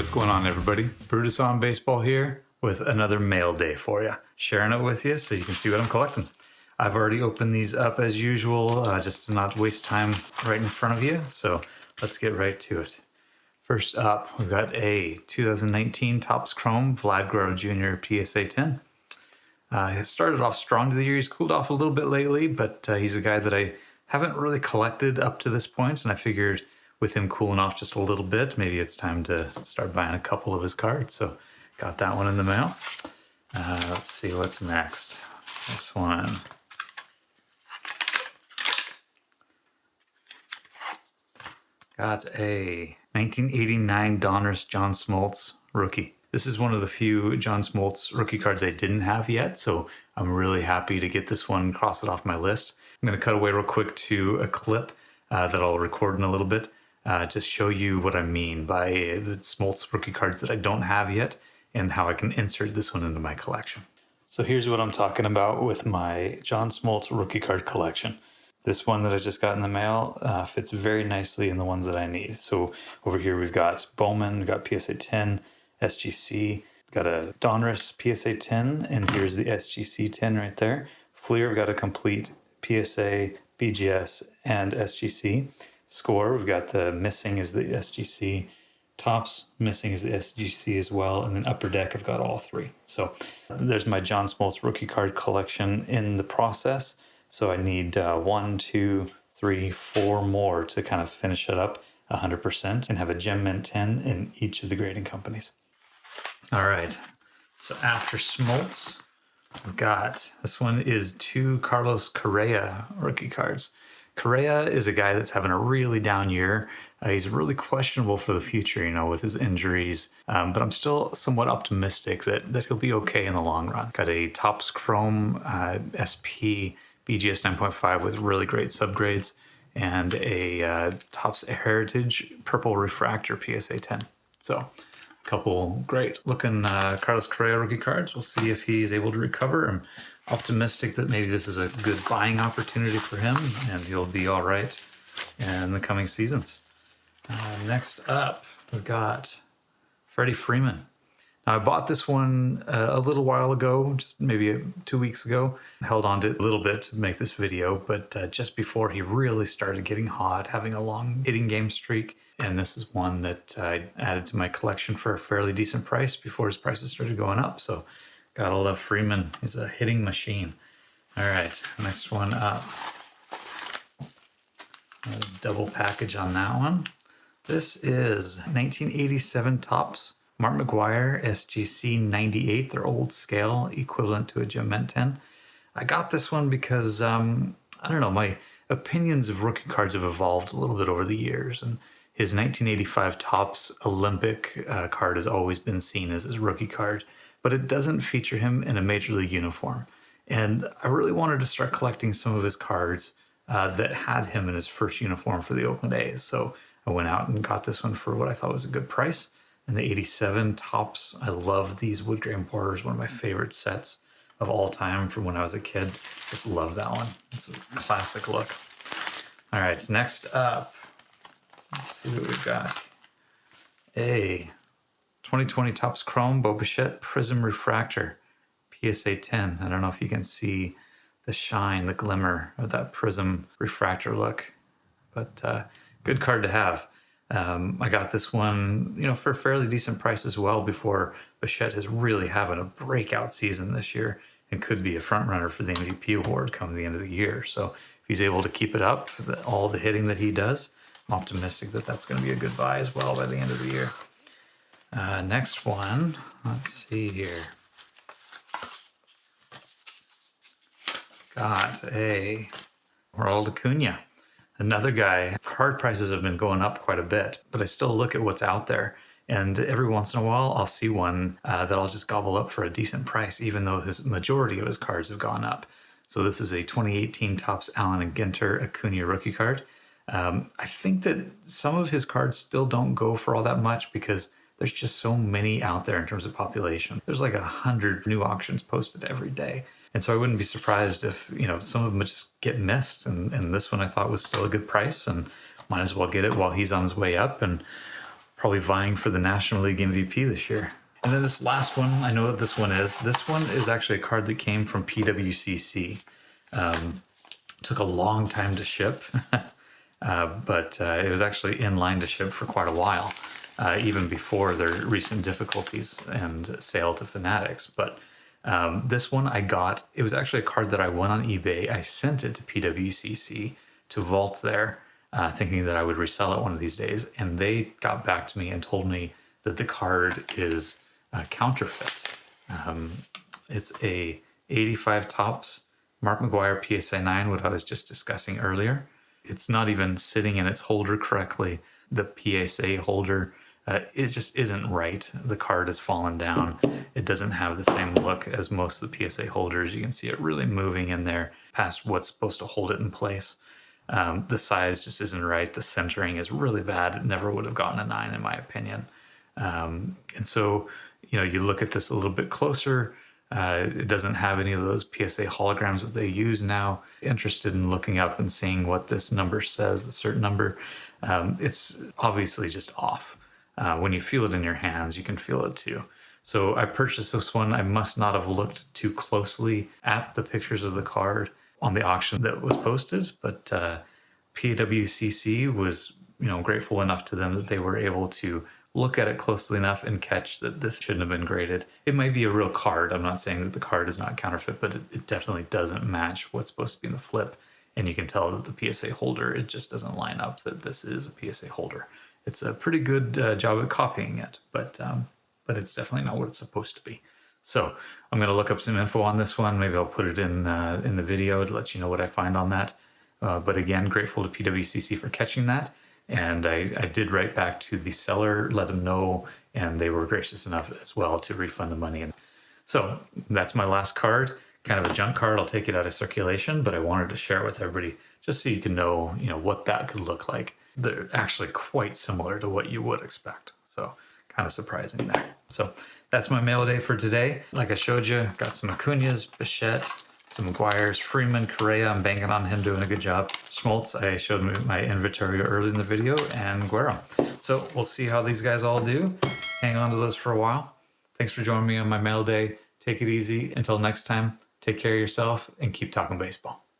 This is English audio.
What's going on, everybody? Brutus on Baseball here with another mail day for you. Sharing it with you so you can see what I'm collecting. I've already opened these up as usual, just to not waste time right in front of you. So let's get right to it. First up, we've got a 2019 Topps Chrome Vlad Guerrero Jr. PSA 10. He started off strong to the year. He's cooled off a little bit lately, but he's a guy that I haven't really collected up to this point, and I figured with him cooling off just a little bit, maybe it's time to start buying a couple of his cards. So got that one in the mail. Let's see what's next. This one. Got a 1989 Donruss John Smoltz rookie. This is one of the few John Smoltz rookie cards I didn't have yet, so I'm really happy to get this one, cross it off my list. I'm going to cut away real quick to a clip that I'll record in a little bit. Just show you what I mean by the Smoltz rookie cards that I don't have yet and how I can insert this one into my collection. So here's what I'm talking about with my John Smoltz rookie card collection. This one that I just got in the mail fits very nicely in the ones that I need. So over here we've got Bowman, we've got PSA 10, SGC, got a Donruss PSA 10, and here's the SGC 10 right there. Fleer, we've got a complete PSA, BGS, and SGC. Score, we've got the missing is the SGC, Topps missing is the SGC as well, and then Upper Deck I've got all three. So there's my John Smoltz rookie card collection in the process. So I need 1, 2, 3, 4 more to kind of finish it up 100% and have a Gem Mint 10 in each of the grading companies. All right, so after Smoltz, we've got, this one is 2 Carlos Correa rookie cards. Correa is a guy that's having a really down year. He's really questionable for the future, you know, with his injuries. But I'm still somewhat optimistic that he'll be okay in the long run. Got a Topps Chrome SP BGS 9.5 with really great subgrades and a Topps Heritage Purple Refractor PSA 10. So a couple great looking Carlos Correa rookie cards. We'll see if he's able to recover. I'm optimistic that maybe this is a good buying opportunity for him and he'll be all right in the coming seasons. Next up, we've got Freddie Freeman. Now, I bought this one a little while ago, just maybe 2 weeks ago. I held on to it a little bit to make this video, but just before he really started getting hot, having a long hitting game streak. And this is one that I added to my collection for a fairly decent price before his prices started going up. So gotta love Freeman. He's a hitting machine. All right, next one up. A double package on that one. This is 1987 Topps Mark McGwire SGC 98, their old scale, equivalent to a Gem Mint 10. I got this one because, I don't know, my opinions of rookie cards have evolved a little bit over the years. And his 1985 Topps Olympic card has always been seen as his rookie card, but it doesn't feature him in a Major League uniform. And I really wanted to start collecting some of his cards that had him in his first uniform for the Oakland A's. So I went out and got this one for what I thought was a good price. And the 87 Topps, I love these wood grain porters, one of my favorite sets of all time from when I was a kid. Just love that one. It's a classic look. All right, next up, let's see what we've got. A 2020 Topps Chrome Bo Bichette Prism Refractor PSA 10. I don't know if you can see the shine, the glimmer of that prism refractor look, but good card to have. I got this one, you know, for a fairly decent price as well before Bichette is really having a breakout season this year and could be a front runner for the MVP award come the end of the year. So if he's able to keep it up, all the hitting that he does, I'm optimistic that that's going to be a good buy as well by the end of the year. Next one, let's see here. Got a Ronald Acuna. Another guy, card prices have been going up quite a bit, but I still look at what's out there. And every once in a while, I'll see one that I'll just gobble up for a decent price, even though his majority of his cards have gone up. So this is a 2018 Topps Allen and Ginter Acuna rookie card. I think that some of his cards still don't go for all that much because there's just so many out there in terms of population. There's like 100 new auctions posted every day. And so I wouldn't be surprised if, you know, some of them would just get missed. And this one I thought was still a good price and might as well get it while he's on his way up. And probably vying for the National League MVP this year. And then this last one, I know what this one is. This one is actually a card that came from PWCC. Took a long time to ship, but it was actually in line to ship for quite a while, even before their recent difficulties and sale to Fanatics. But this one I got, it was actually a card that I won on eBay. I sent it to PWCC to vault there, thinking that I would resell it one of these days. And they got back to me and told me that the card is counterfeit. It's a 85 tops Mark McGwire PSA 9, what I was just discussing earlier. It's not even sitting in its holder correctly. The PSA holder, it just isn't right. The card has fallen down. It doesn't have the same look as most of the PSA holders. You can see it really moving in there past what's supposed to hold it in place. The size just isn't right. The centering is really bad. It never would have gotten a 9 in my opinion. And so, you look at this a little bit closer. It doesn't have any of those PSA holograms that they use now. Interested in looking up and seeing what this number says, the certain number. It's obviously just off. When you feel it in your hands, you can feel it too. So I purchased this one. I must not have looked too closely at the pictures of the card on the auction that was posted, but PWCC was, grateful enough to them that they were able to look at it closely enough and catch that this shouldn't have been graded. It might be a real card. I'm not saying that the card is not counterfeit, but it definitely doesn't match what's supposed to be in the flip. And you can tell that the PSA holder, it just doesn't line up that this is a PSA holder. It's a pretty good job at copying it, but it's definitely not what it's supposed to be. So I'm going to look up some info on this one. Maybe I'll put it in the video to let you know what I find on that. But again, grateful to PWCC for catching that. And I did write back to the seller, let them know, and they were gracious enough as well to refund the money. And so that's my last card, kind of a junk card. I'll take it out of circulation, but I wanted to share it with everybody just so you can know, what that could look like. They're actually quite similar to what you would expect. So kind of surprising there. So that's my mail day for today. Like I showed you, got some Acuna's, Bichette, some McGwires, Freeman, Correa. I'm banking on him doing a good job. Schmaltz, I showed my inventory early in the video, and Guerrero. So we'll see how these guys all do. Hang on to those for a while. Thanks for joining me on my mail day. Take it easy. Until next time, take care of yourself and keep talking baseball.